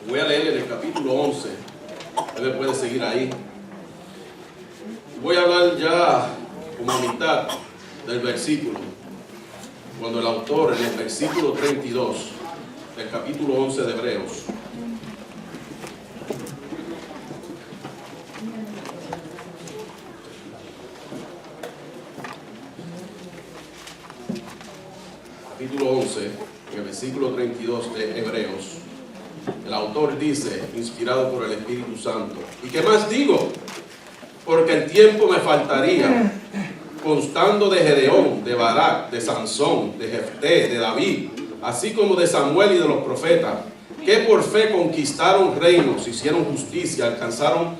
Voy a leer en el capítulo 11. Usted puede seguir ahí. Voy a hablar ya como a mitad del versículo, cuando el autor en el versículo 32 del capítulo 11 de Hebreos capítulo 11, en el versículo 32 de Hebreos, el autor dice, inspirado por el Espíritu Santo: ¿y qué más digo? Porque el tiempo me faltaría, constando de Gedeón, de Barak, de Sansón, de Jefté, de David, así como de Samuel y de los profetas, que por fe conquistaron reinos, hicieron justicia, alcanzaron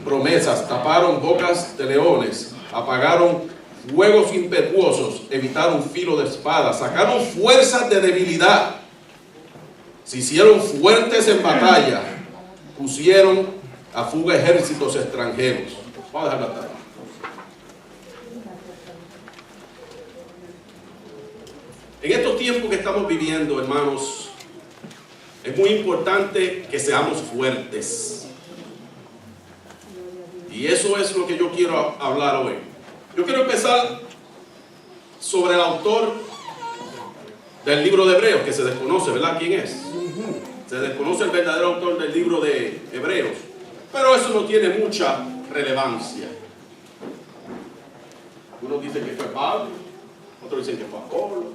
promesas, taparon bocas de leones, apagaron fuegos impetuosos, evitaron filo de espada, sacaron fuerzas de debilidad, se hicieron fuertes en batalla, pusieron a fuga ejércitos extranjeros. Vamos a dejarlo hasta ahí. En estos tiempos que estamos viviendo, hermanos, es muy importante que seamos fuertes. Y eso es lo que yo quiero hablar hoy. Yo quiero empezar sobre el autor del libro de Hebreos, que se desconoce, ¿verdad? ¿Quién es? Se desconoce el verdadero autor del libro de Hebreos, pero eso no tiene mucha relevancia. Unos dicen que fue Pablo, otros dicen que fue Apolo,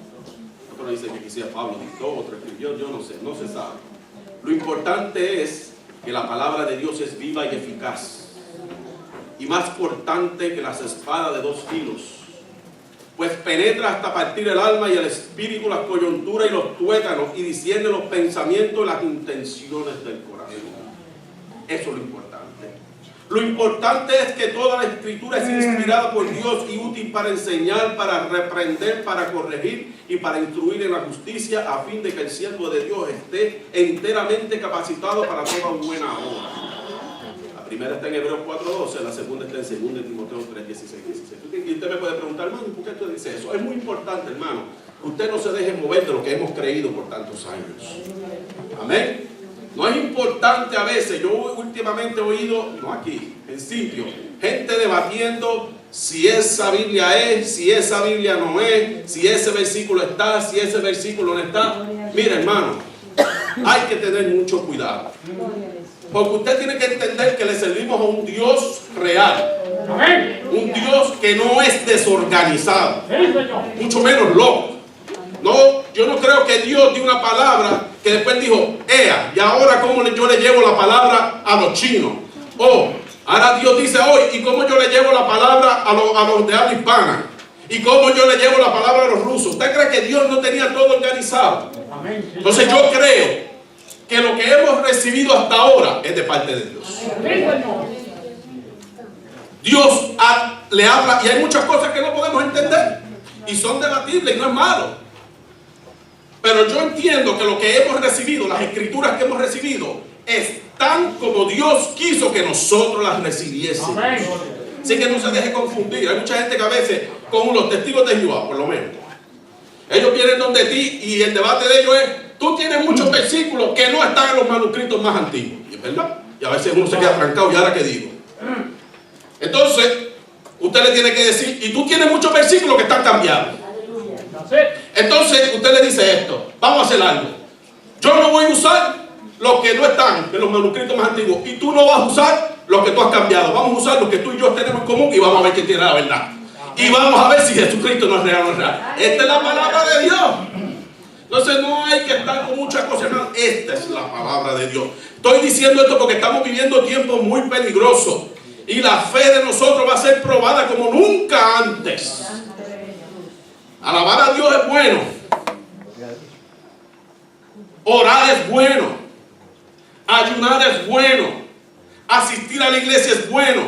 otros dicen que quizás Pablo dictó, otro escribió, yo no sé, no se sabe. Lo importante es que la palabra de Dios es viva y eficaz, y más cortante que las espadas de dos filos, pues penetra hasta partir el alma y el espíritu, las coyunturas y los tuétanos, y discierne los pensamientos y las intenciones del corazón. Eso es lo importante. Lo importante es que toda la escritura es inspirada por Dios y útil para enseñar, para reprender, para corregir y para instruir en la justicia, a fin de que el siervo de Dios esté enteramente capacitado para toda buena obra. La primera está en Hebreos 4:12, la segunda está en 2 Timoteo 3:16. Y usted me puede preguntar, hermano, ¿por qué usted dice eso? Es muy importante, hermano, que usted no se deje mover de lo que hemos creído por tantos años. Amén. No es importante a veces. Yo últimamente he oído, no aquí, en sitio, gente debatiendo si esa Biblia es, si esa Biblia no es, si ese versículo está, si ese versículo no está. Mira, hermano, hay que tener mucho cuidado, porque usted tiene que entender que le servimos a un Dios real, un Dios que no es desorganizado, mucho menos loco. No, yo no creo que Dios dio una palabra que después dijo, ea, y ahora cómo yo le llevo la palabra a los chinos. Ahora Dios dice hoy, ¿y cómo yo le llevo la palabra a los de habla hispana? ¿Y cómo yo le llevo la palabra a los rusos? ¿Usted cree que Dios no tenía todo organizado? Entonces yo creo que lo que hemos recibido hasta ahora es de parte de Dios. Dios le habla, y hay muchas cosas que no podemos entender y son debatibles y no es malo. Pero yo entiendo que lo que hemos recibido, las escrituras que hemos recibido, están como Dios quiso que nosotros las recibiésemos. Así que no se deje confundir. Hay mucha gente que a veces, con los testigos de Jehová, por lo menos, ellos vienen donde ti y el debate de ellos es, tú tienes muchos versículos que no están en los manuscritos más antiguos. ¿Y es verdad? Y a veces uno se queda trancado, ¿y ahora qué digo? Entonces, usted le tiene que decir, y tú tienes muchos versículos que están cambiados. Entonces usted le dice esto, vamos a hacer algo. Yo no voy a usar los que no están en los manuscritos más antiguos, y tú no vas a usar los que tú has cambiado. Vamos a usar los que tú y yo tenemos en común, y vamos a ver quién tiene la verdad. Y vamos a ver si Jesucristo no es real o no es real. Esta es la palabra de Dios. Entonces no hay que estar con muchas cosas, hermano. Esta es la palabra de Dios. Estoy diciendo esto porque estamos viviendo tiempos muy peligrosos, y la fe de nosotros va a ser probada como nunca antes. Alabar a Dios es bueno. Orar es bueno. Ayunar es bueno. Asistir a la iglesia es bueno.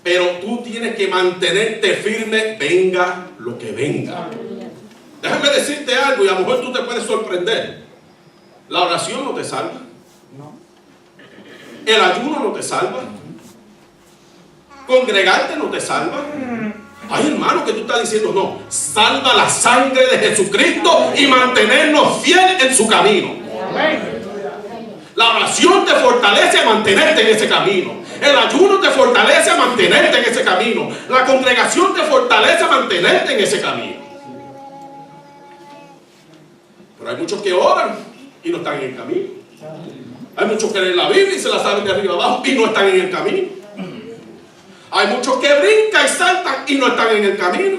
Pero tú tienes que mantenerte firme, venga lo que venga. Déjame decirte algo, y a lo mejor tú te puedes sorprender. La oración no te salva. El ayuno no te salva. Congregarte no te salva. Ay, hermano, que tú estás diciendo, no, salva la sangre de Jesucristo y mantenernos fieles en su camino. La oración te fortalece a mantenerte en ese camino. El ayuno te fortalece a mantenerte en ese camino. La congregación te fortalece a mantenerte en ese camino. Pero hay muchos que oran y no están en el camino. Hay muchos que leen la Biblia y se la saben de arriba abajo y no están en el camino. Hay muchos que brincan y saltan y no están en el camino.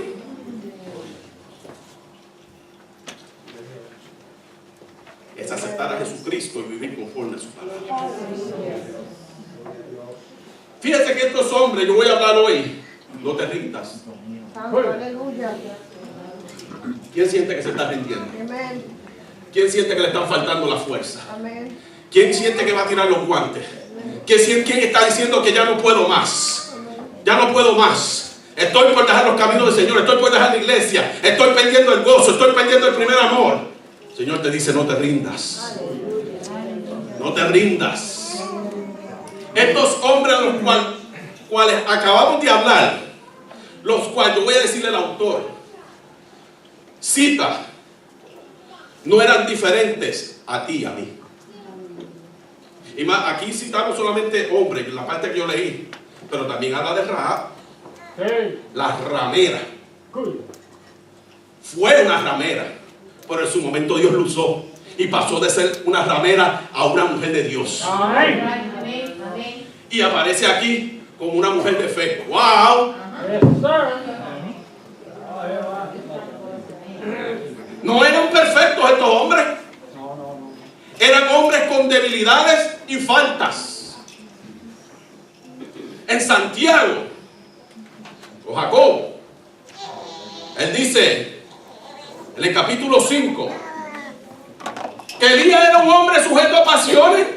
Es aceptar a Jesucristo y vivir conforme a su palabra. Fíjate que estos hombres, yo voy a hablar hoy, no te rindas. ¿Quién siente que se está rindiendo? ¿Quién siente que le están faltando la fuerza? ¿Quién siente que va a tirar los guantes? ¿Quién está diciendo que ya no puedo más? Ya no puedo más. Estoy por dejar los caminos del Señor. Estoy por dejar la iglesia. Estoy perdiendo el gozo. Estoy perdiendo el primer amor. El Señor te dice, no te rindas. No te rindas. Estos hombres a los cuales acabamos de hablar, los cuales yo voy a decirle al autor, cita, no eran diferentes a ti y a mí. Y más, aquí citamos solamente hombres, en la parte que yo leí, pero también habla de Rahab, la ramera. Fue una ramera, pero en su momento Dios lo usó y pasó de ser una ramera a una mujer de Dios. Y aparece aquí como una mujer de fe. ¡Wow! No eran perfectos estos hombres. Eran hombres con debilidades y faltas. En Santiago, o Jacobo, él dice en el capítulo 5 que Elías era un hombre sujeto a pasiones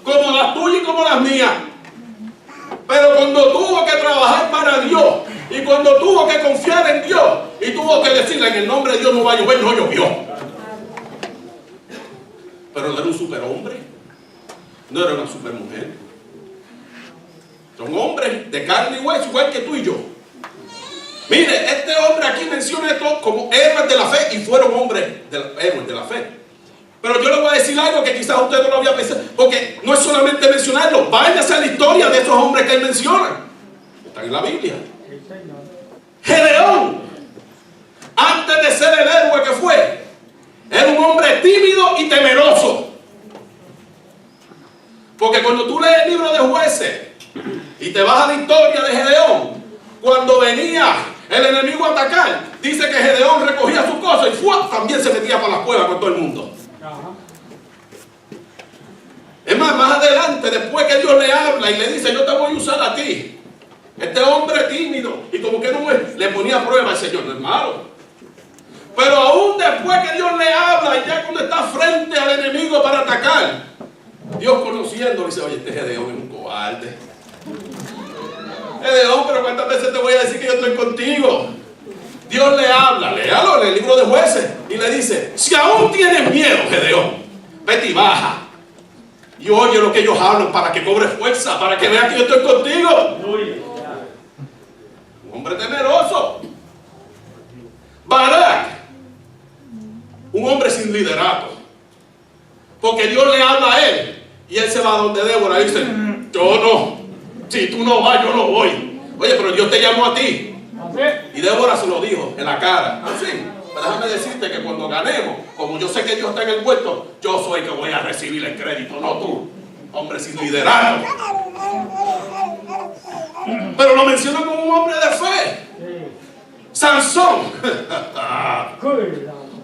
como las tuyas y como las mías. Pero cuando tuvo que trabajar para Dios y cuando tuvo que confiar en Dios y tuvo que decirle en el nombre de Dios no va a llover, no llovió. Pero no era un superhombre, no era una supermujer. Son hombres de carne y hueso, igual que tú y yo. Mire, este hombre aquí menciona esto como héroes de la fe y fueron héroes de la fe. Pero yo le voy a decir algo que quizás usted no lo había pensado, porque no es solamente mencionarlo, váyase a la historia de esos hombres que él menciona. Están en la Biblia. Gedeón, antes de ser el héroe que fue, era un hombre tímido y temeroso. Porque cuando tú lees el libro de Jueces y te vas a la historia de Gedeón, cuando venía el enemigo a atacar, dice que Gedeón recogía sus cosas y también se metía para la cueva con todo el mundo. Es más adelante, después que Dios le habla y le dice, yo te voy a usar a ti. Este hombre tímido y como que no le ponía a prueba al Señor, no es malo. Pero aún después que Dios le habla y ya cuando está frente al enemigo para atacar, Dios conociendo dice, oye, este Gedeón es un cobarde. Gedeón, pero ¿cuántas veces te voy a decir que yo estoy contigo? Dios le habla, léalo en el libro de Jueces y le dice, si aún tienes miedo, Gedeón, vete y baja y oye lo que ellos hablan para que cobre fuerza, para que veas que yo estoy contigo. Un hombre temeroso. Barak, un hombre sin liderato, porque Dios le habla a él y él se va a donde Débora y dice, yo no, si tú no vas yo no voy. Oye, pero Dios te llamó a ti. Y Débora se lo dijo en la cara, así. Pero déjame decirte que cuando ganemos, como yo sé que Dios está en el puesto, yo soy el que voy a recibir el crédito, no tú, hombre sin liderato. Pero lo menciona como un hombre de fe. Sansón,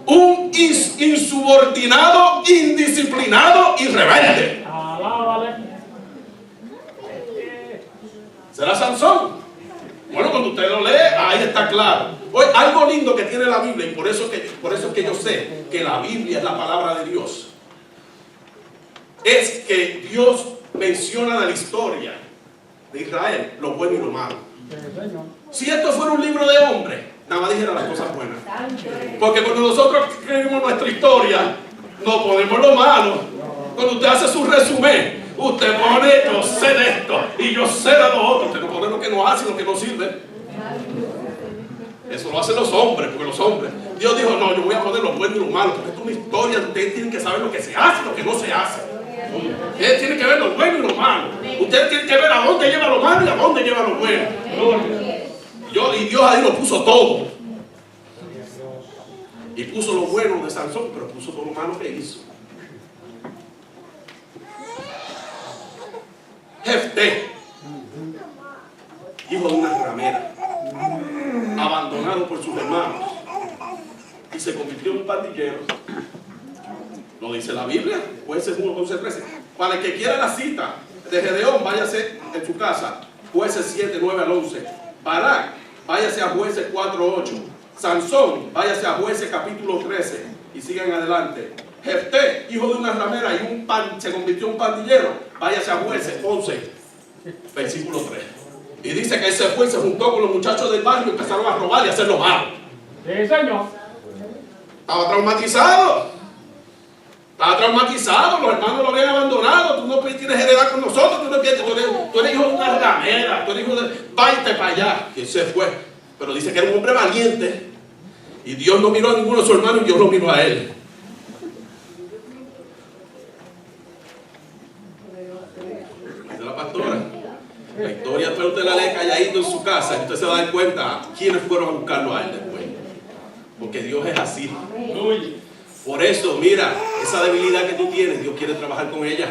un insubordinado, indisciplinado y rebelde. ¿Será Sansón? Bueno, cuando usted lo lee, ahí está claro. Oye, algo lindo que tiene la Biblia, y por eso es que yo sé que la Biblia es la palabra de Dios, es que Dios menciona en la historia de Israel lo bueno y lo malo. Si esto fuera un libro de hombres, nada más dijera las cosas buenas. Porque cuando nosotros escribimos nuestra historia, no ponemos lo malo. Cuando usted hace su resumen, usted pone yo sé de esto y yo sé de lo otro. Usted no pone lo que no hace y lo que no sirve. Eso lo hacen los hombres, porque los hombres, Dios dijo, no, yo voy a poner lo bueno y lo malo, porque esto es una historia, ustedes tienen que saber lo que se hace y lo que no se hace. Usted tiene que ver lo bueno y lo malo. Usted tiene que ver a dónde lleva lo malo y a dónde lleva lo bueno. Y Dios ahí lo puso todo. Y puso lo bueno de Sansón, pero puso todo lo malo que hizo. Jefté, hijo de una ramera, abandonado por sus hermanos, y se convirtió en un pandillero. Lo dice la Biblia, Jueces 1, 11, 13. Para el que quiera la cita de Gedeón, váyase en su casa, Jueces 7, 9 al 11. Barak, váyase a Jueces 4, 8. Sansón, váyase a Jueces capítulo 13. Y sigan adelante. Jefté, hijo de una ramera y se convirtió en un pandillero, váyase a Jueces 11, versículo 3. Y dice que ese fue y se juntó con los muchachos del barrio y empezaron a robar y a hacer lo malo. Sí, señor. Estaba traumatizado. Estaba traumatizado, los hermanos lo habían abandonado. Tú no tienes heredad con nosotros, tú eres hijo de una ramera, tú eres hijo de... Váyate para allá. Y se fue. Pero dice que era un hombre valiente. Y Dios no miró a ninguno de sus hermanos y Dios lo miró a él. Dice la pastora. La historia después usted la lee calladito en su casa y usted se va a dar cuenta quiénes fueron a buscarlo a él después. Porque Dios es así. Por eso, mira, esa debilidad que tú tienes, Dios quiere trabajar con ella.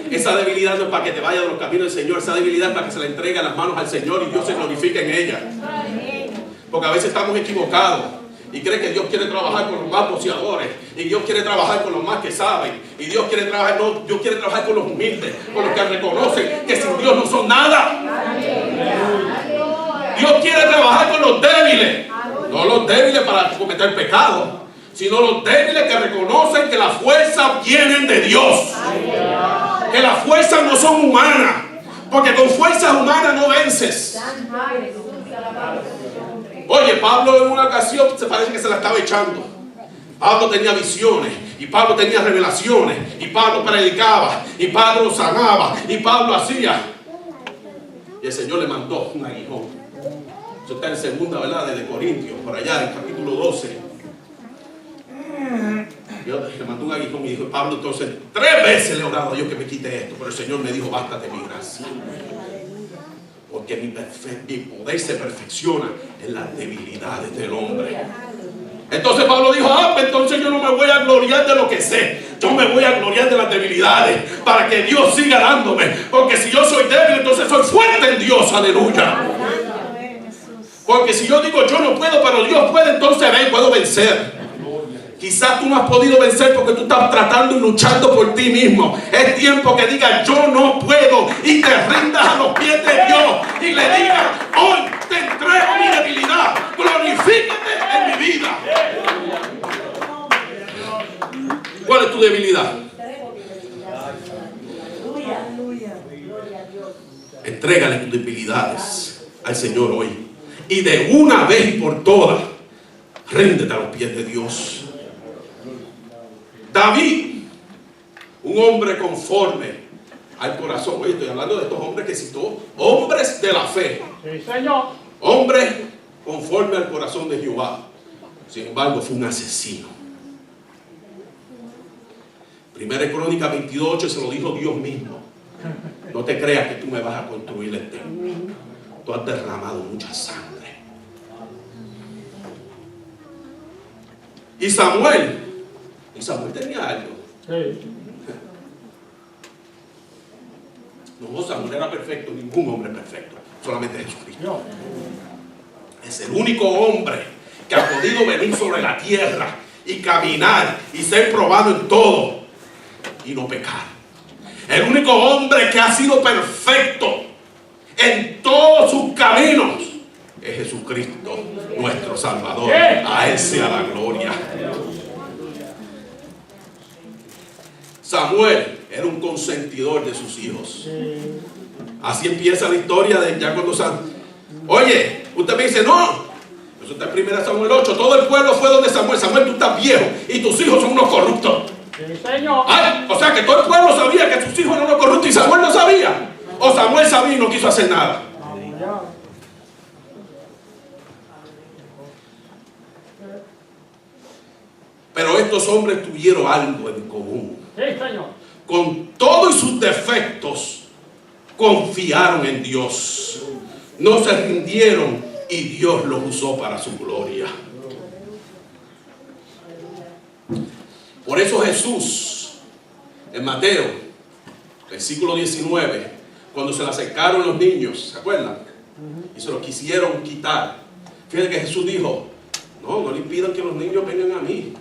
Esa debilidad no es para que te vayas de los caminos del Señor. Esa debilidad es para que se la entregue a las manos al Señor y Dios se glorifique en ella. Porque a veces estamos equivocados y creen que Dios quiere trabajar con los más boceadores y Dios quiere trabajar con los más que saben y Dios quiere trabajar con los humildes, con los que reconocen que sin Dios no son nada. Dios quiere trabajar con los débiles, no los débiles para cometer pecado, sino los débiles que reconocen que las fuerzas vienen de Dios, que las fuerzas no son humanas, porque con fuerzas humanas no vences. Oye, Pablo en una ocasión se parece que se la estaba echando. Pablo tenía visiones, y Pablo tenía revelaciones, y Pablo predicaba, y Pablo sanaba, y Pablo hacía. Y el Señor le mandó un aguijón. Eso está en segunda, ¿verdad? De Corintios, por allá, en capítulo 12. Dios le mandó un aguijón y dijo, Pablo, entonces 3 veces le he orado a Dios que me quite esto, pero el Señor me dijo, bástate mi gracia. Porque mi poder se perfecciona en las debilidades del hombre. Entonces Pablo dijo, pues entonces yo no me voy a gloriar de lo que sé, yo me voy a gloriar de las debilidades, para que Dios siga dándome, porque si yo soy débil, entonces soy fuerte en Dios, aleluya. Porque si yo digo yo no puedo, pero Dios puede, entonces ven, puedo vencer. Quizás tú no has podido vencer porque tú estás tratando y luchando por ti mismo. Es tiempo que digas yo no puedo y te rindas a los pies de Dios y le digas, hoy te entrego mi debilidad, glorifícate en mi vida. ¿Cuál es tu debilidad? Entrégale tus debilidades al Señor hoy y de una vez y por todas ríndete a los pies de Dios. David, un hombre conforme al corazón. Oye, estoy hablando de estos hombres que citó, hombres de la fe. Sí, señor. Hombres conforme al corazón de Jehová. Sin embargo, fue un asesino. Primera Crónica 28 se lo dijo Dios mismo. No te creas que tú me vas a construir el templo. Tú has derramado mucha sangre. Y Samuel tenía algo. Sí. No, Samuel era perfecto, ningún hombre perfecto, solamente Jesucristo. Es el único hombre que ha podido venir sobre la tierra y caminar y ser probado en todo y no pecar. El único hombre que ha sido perfecto en todos sus caminos es Jesucristo, nuestro Salvador. A Él sea la gloria. Samuel era un consentidor de sus hijos. Así empieza la historia de ya cuando oye, usted me dice, no, eso está en 1 Samuel 8, todo el pueblo fue donde Samuel. Samuel, tú estás viejo y tus hijos son unos corruptos. Sí, señor. Ay, o sea que todo el pueblo sabía que sus hijos eran unos corruptos y Samuel no sabía. O Samuel sabía y no quiso hacer nada. Pero estos hombres tuvieron algo en común. Sí, señor. con todos sus defectos, confiaron en Dios. No se rindieron y Dios los usó para su gloria. Por eso Jesús, en Mateo, versículo 19, cuando se le acercaron los niños, ¿se acuerdan? Y se los quisieron quitar. Fíjense que Jesús dijo, no le impidan que los niños vengan a mí,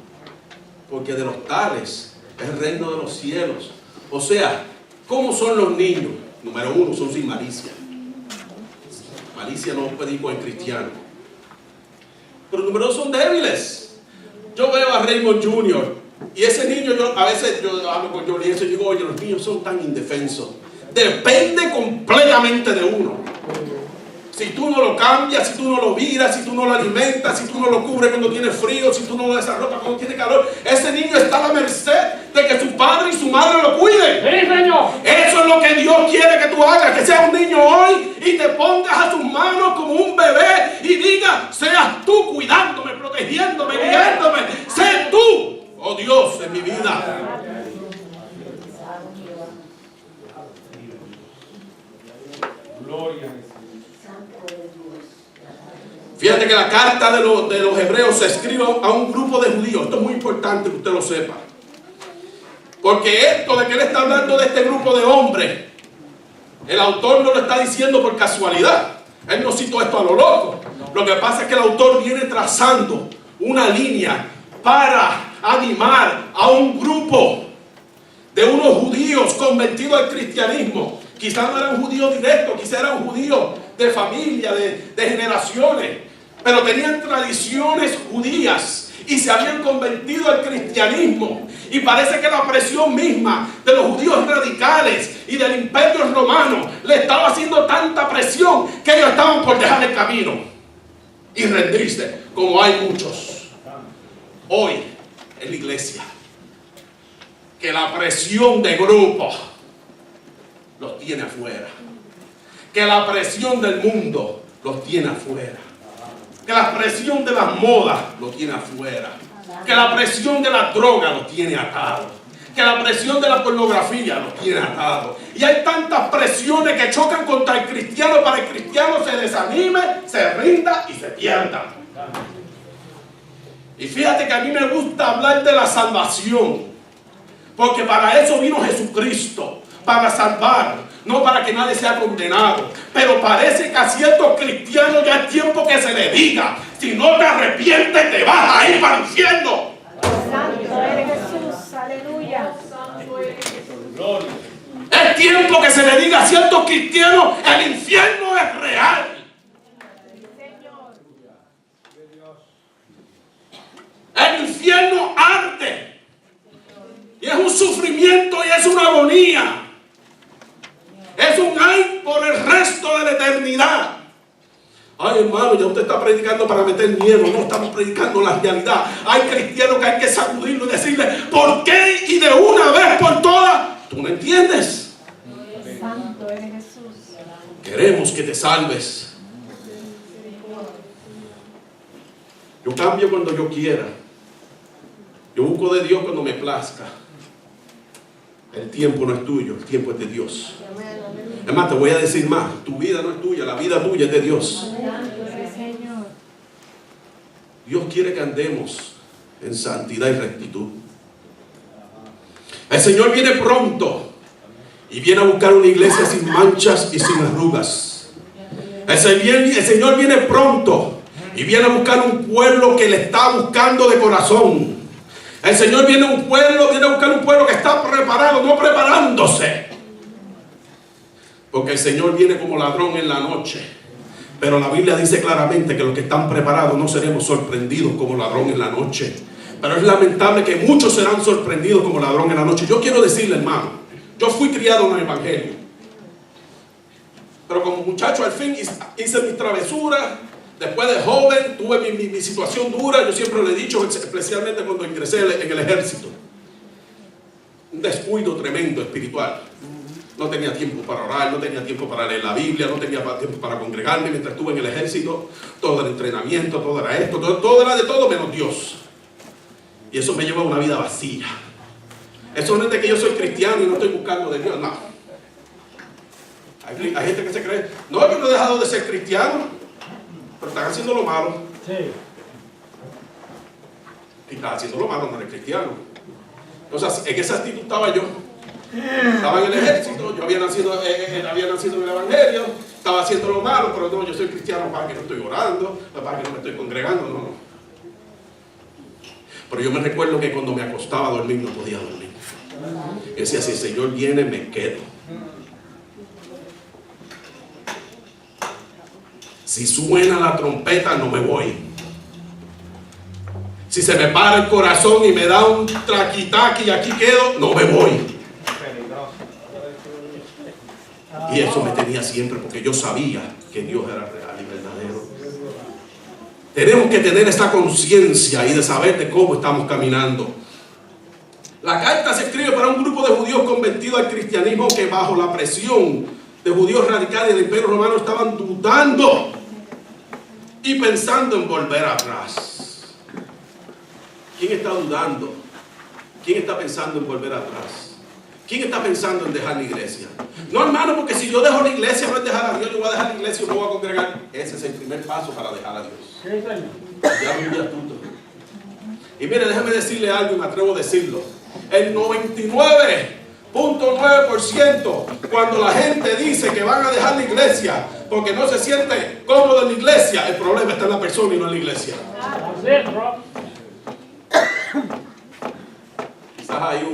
porque de los tales es el reino de los cielos. O sea, ¿cómo son los niños? Número uno, son sin malicia. Malicia no puede ir con el cristiano. Pero número dos, son débiles. Yo veo a Raymond Jr. y ese niño, a veces yo hablo con Johnny y digo, oye, los niños son tan indefensos. Depende completamente de uno. Si tú no lo cambias, si tú no lo viras, si tú no lo alimentas, si tú no lo cubres cuando tiene frío, si tú no lo desarrollas cuando tiene calor, ese niño está a la merced de que su padre y su madre lo cuiden. Sí, Señor. Eso es lo que Dios quiere que tú hagas, que seas un niño hoy y te pongas a sus manos como un bebé y diga, seas tú cuidándome, protegiéndome, guiándome, sé tú, oh Dios, en mi vida. Gloria. Fíjate que la carta de los hebreos se escribe a un grupo de judíos. Esto es muy importante que usted lo sepa. Porque esto de que él está hablando de este grupo de hombres, el autor no lo está diciendo por casualidad. Él no citó esto a lo loco. Lo que pasa es que el autor viene trazando una línea para animar a un grupo de unos judíos convertidos al cristianismo. Quizás no era un judío directo, quizás era un judío de familia, de generaciones, pero tenían tradiciones judías y se habían convertido al cristianismo. Y parece que la presión misma de los judíos radicales y del imperio romano le estaba haciendo tanta presión que ellos estaban por dejar el camino y rendirse, como hay muchos hoy en la iglesia, que la presión de grupo los tiene afuera, que la presión del mundo los tiene afuera, que la presión de las modas los tiene afuera, que la presión de la droga los tiene atados, que la presión de la pornografía los tiene atados. Y hay tantas presiones que chocan contra el cristiano para que el cristiano se desanime, se rinda y se pierda. Y fíjate que a mí me gusta hablar de la salvación, porque para eso vino Jesucristo, para salvar, no para que nadie sea condenado. Pero parece que a ciertos cristianos ya es tiempo que se le diga, si no te arrepientes te vas a ir para el infierno. Santo eres Jesús, aleluya. Es tiempo que se le diga a ciertos cristianos, el infierno es real. El infierno arde y es un sufrimiento y es una agonía. Es un ay por el resto de la eternidad. Ay, hermano, ya usted está predicando para meter miedo. No estamos predicando la realidad. Hay cristianos que hay que sacudirlo y decirle, ¿por qué? Y de una vez por todas. ¿Tú no entiendes? Santo eres Jesús. Queremos que te salves. Yo cambio cuando yo quiera. Yo busco de Dios cuando me plazca. El tiempo no es tuyo, el tiempo es de Dios. Es más, te voy a decir más. Tu vida no es tuya, la vida tuya es de Dios. Dios quiere que andemos en santidad y rectitud. El Señor viene pronto y viene a buscar una iglesia sin manchas y sin arrugas. El Señor viene pronto y viene a buscar un pueblo que le está buscando de corazón. El Señor viene a buscar un pueblo que está preparado, no preparándose. Porque el Señor viene como ladrón en la noche. Pero la Biblia dice claramente que los que están preparados no seremos sorprendidos como ladrón en la noche. Pero es lamentable que muchos serán sorprendidos como ladrón en la noche. Yo quiero decirle, hermano, yo fui criado en el Evangelio. Pero como muchacho al fin hice mis travesuras. Después de joven tuve mi situación dura. Yo siempre le he dicho, especialmente cuando ingresé en el ejército. Un descuido tremendo espiritual. No tenía tiempo para orar, no tenía tiempo para leer la Biblia, no tenía tiempo para congregarme mientras estuve en el ejército. Todo el entrenamiento, todo era esto, todo era de todo menos Dios. Y eso me llevó a una vida vacía. Eso no es de que yo soy cristiano y no estoy buscando de Dios, no. Hay gente que se cree, no, yo no he dejado de ser cristiano, pero están haciendo lo malo. Sí. Y estás haciendo lo malo, no eres cristiano. O sea, en esa actitud estaba yo. Estaba en el ejército, yo había nacido en el evangelio, estaba haciendo lo malo, pero no, yo soy cristiano para que no estoy orando, para que no me estoy congregando, no. Pero yo me recuerdo que cuando me acostaba a dormir no podía dormir. Y decía, si el Señor viene, me quedo. Si suena la trompeta, no me voy. Si se me para el corazón y me da un traquitaqui y aquí quedo, no me voy. Y eso me tenía siempre porque yo sabía que Dios era real y verdadero. Tenemos que tener esta conciencia y de saber de cómo estamos caminando. La carta se escribe para un grupo de judíos convertidos al cristianismo que bajo la presión de judíos radicales del Imperio Romano estaban dudando y pensando en volver atrás. ¿Quién está dudando? ¿Quién está pensando en volver atrás? ¿Quién está pensando en dejar la iglesia? No, hermano, porque si yo dejo la iglesia no es dejar a Dios, yo voy a dejar la iglesia y me voy a congregar. Ese es el primer paso para dejar a Dios. Ya muy astuto. Y mire, déjeme decirle algo y me atrevo a decirlo. El 99.9% cuando la gente dice que van a dejar la iglesia porque no se siente cómodo en la iglesia, el problema está en la persona y no en la iglesia. Quizás hay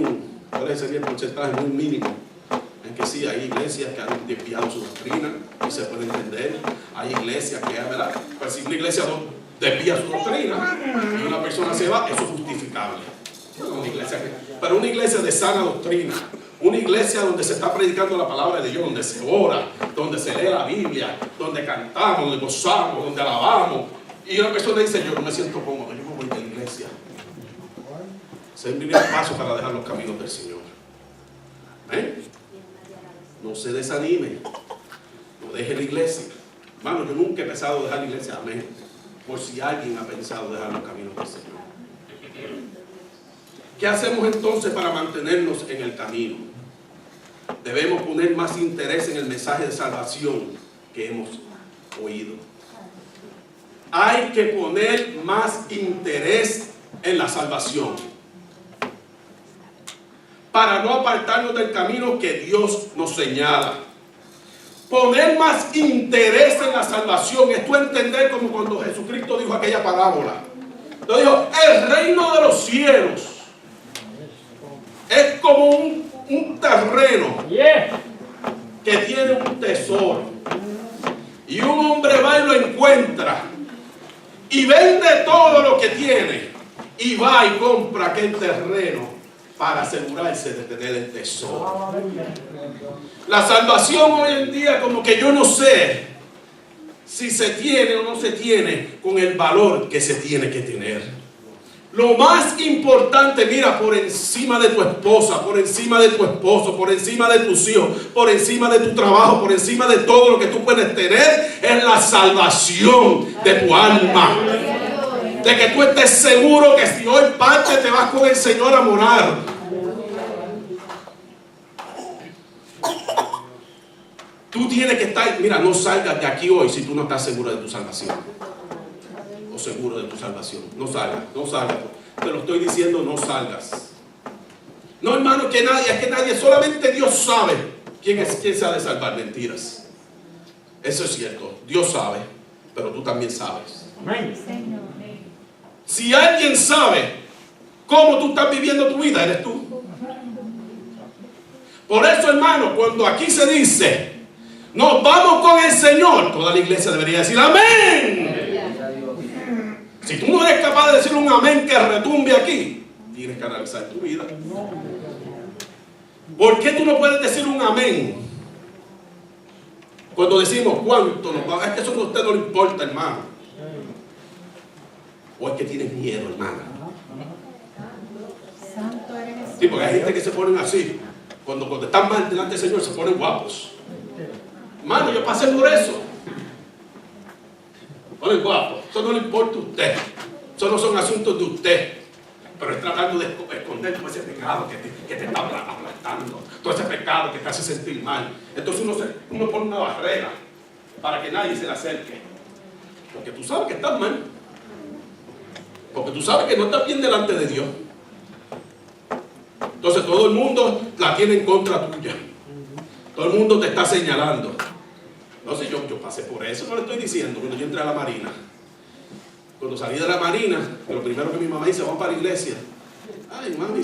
¿cuál sería el porcentaje muy mínimo? En que sí, hay iglesias que han desviado su doctrina y se puede entender. Hay iglesias que, ¿verdad? Pues si una iglesia desvía su doctrina y una persona se va, eso es justificable. Pero una iglesia de sana doctrina, una iglesia donde se está predicando la palabra de Dios, donde se ora, donde se lee la Biblia, donde cantamos, donde gozamos, donde alabamos, y una persona dice, yo no me siento cómodo, yo me voy de la iglesia. Ese es el primer paso para dejar los caminos del Señor. No se desanime, no deje la iglesia. Hermano, yo nunca he pensado dejar la iglesia, amén. Por si alguien ha pensado dejar los caminos del Señor. ¿Qué hacemos entonces para mantenernos en el camino? Debemos poner más interés en el mensaje de salvación que hemos oído. Hay que poner más interés en la salvación para no apartarnos del camino que Dios nos señala. Poner más interés en la salvación es tú entender como cuando Jesucristo dijo aquella parábola. Lo dijo, el reino de los cielos es como un terreno que tiene un tesoro. Y un hombre va y lo encuentra y vende todo lo que tiene y va y compra aquel terreno para asegurarse de tener el tesoro. La salvación hoy en día como que yo no sé si se tiene o no se tiene con el valor que se tiene que tener. Lo más importante, mira, por encima de tu esposa, por encima de tu esposo, por encima de tus hijos, por encima de tu trabajo, por encima de todo lo que tú puedes tener, es la salvación de tu alma. De que tú estés seguro que si hoy partes te vas con el Señor a morar. Tú tienes que estar, mira, no salgas de aquí hoy si tú no estás seguro de tu salvación. O seguro de tu salvación. No salgas, no salgas. Te lo estoy diciendo, no salgas. No, hermano, es que nadie, solamente Dios sabe quién se ha de salvar. Mentiras. Eso es cierto. Dios sabe, pero tú también sabes. Amén. Si alguien sabe cómo tú estás viviendo tu vida, eres tú. Por eso, hermano, cuando aquí se dice, nos vamos con el Señor, toda la iglesia debería decir amén. Si tú no eres capaz de decir un amén que retumbe aquí, tienes que analizar tu vida. ¿Por qué tú no puedes decir un amén? Cuando decimos cuánto nos va, es que eso a usted no le importa, hermano. O es que tienes miedo, hermana. Sí, porque hay gente que se ponen así. Cuando están mal delante del Señor se ponen guapos. Hermano, yo pasé por eso. Ponen guapos. Eso no le importa a usted. Eso no son asuntos de usted. Pero es tratando de esconder todo ese pecado que te está aplastando, todo ese pecado que te hace sentir mal. Entonces uno pone una barrera para que nadie se le acerque. Porque tú sabes que estás mal. Porque tú sabes que no estás bien delante de Dios. Entonces todo el mundo la tiene en contra tuya. Todo el mundo te está señalando. No sé, yo pasé por eso, no le estoy diciendo, cuando yo entré a la Marina. Cuando salí de la Marina, lo primero que mi mamá dice, vamos para la iglesia. Ay, mami,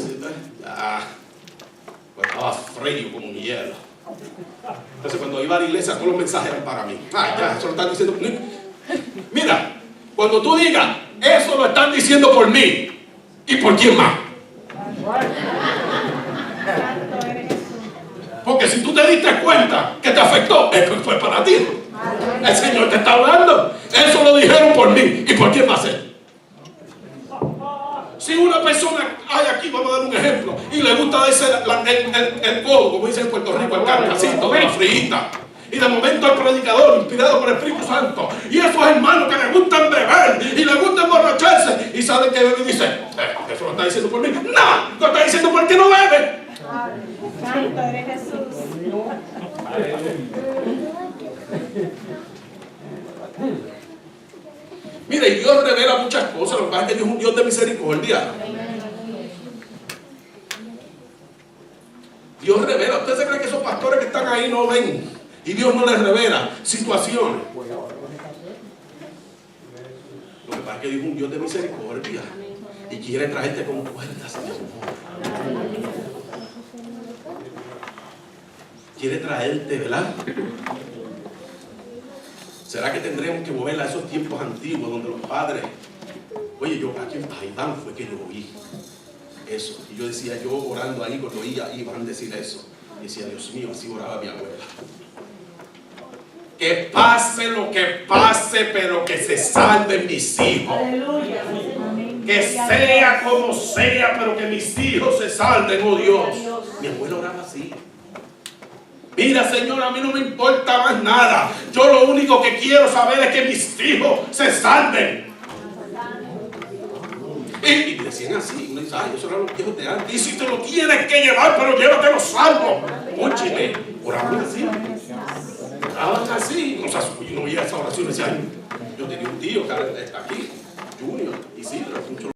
pues estaba frío como un hielo. Entonces cuando iba a la iglesia, todos los mensajes eran para mí. Ay, ya, eso lo están diciendo. Mira, cuando tú digas, eso lo están diciendo por mí. ¿Y por quién más? Santo eres Jesús. Porque si tú te diste cuenta que te afectó, eso fue para ti. El Señor te está hablando. Eso lo dijeron por mí. ¿Y por quién va a ser? Si una persona hay aquí, vamos a dar un ejemplo, y le gusta darse el codo, como dicen en Puerto Rico, el carcasito de la frita. Y de momento el predicador, inspirado por el Espíritu Santo, y esos hermanos que le gustan beber y le gustan emborracharse, y saben que bebe y dice, eso lo está diciendo por mí. No, lo está diciendo porque no bebe. Santo eres Jesús. Mire, Dios revela muchas cosas. Lo que pasa es que Dios es un Dios de misericordia. Dios revela. ¿Usted se cree que esos pastores que están ahí no ven? Y Dios no les revela situaciones. Lo que pasa es que Dios es un Dios de misericordia. Y quiere traerte con puertas de amor. Quiere traerte, ¿verdad? ¿Será que tendremos que volver a esos tiempos antiguos donde los padres... Oye, yo aquí en Taidán fue que yo oí eso. Y yo decía, yo orando ahí, cuando oía, iban a decir eso. Y decía, Dios mío, así oraba mi abuela. Que pase lo que pase, pero que se salven mis hijos. Aleluya. Que sea como sea, pero que mis hijos se salven, oh Dios. Mi abuela oraba así. Mira, Señor, a mí no me importa más nada. Yo lo único que quiero saber es que mis hijos se salven. Y decían así, uno dice, ay, eso eran los viejos de antes. Y si te lo tienes que llevar, pero llévatelo sano.